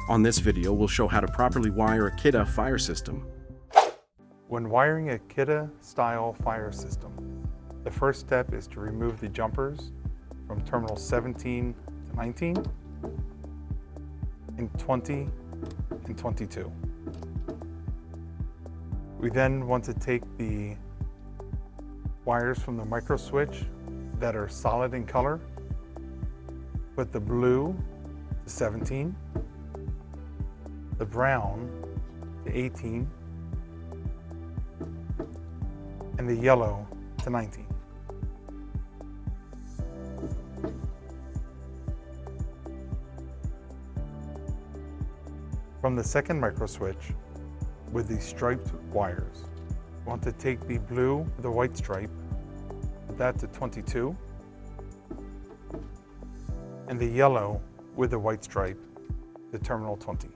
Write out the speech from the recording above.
On this video, we'll show how to properly wire a Kidde fire system. When wiring a Kidde style fire system, the first step is to remove the jumpers from terminals 17 to 19, and 20 and 22. We then want to take the wires from the micro switch that are solid in color, put the blue to 17, the brown to 18, and the yellow to 19. From the second micro switch, with the striped wires, we want to take the blue with the white stripe, put that to 22, and the yellow with the white stripe to terminal 20.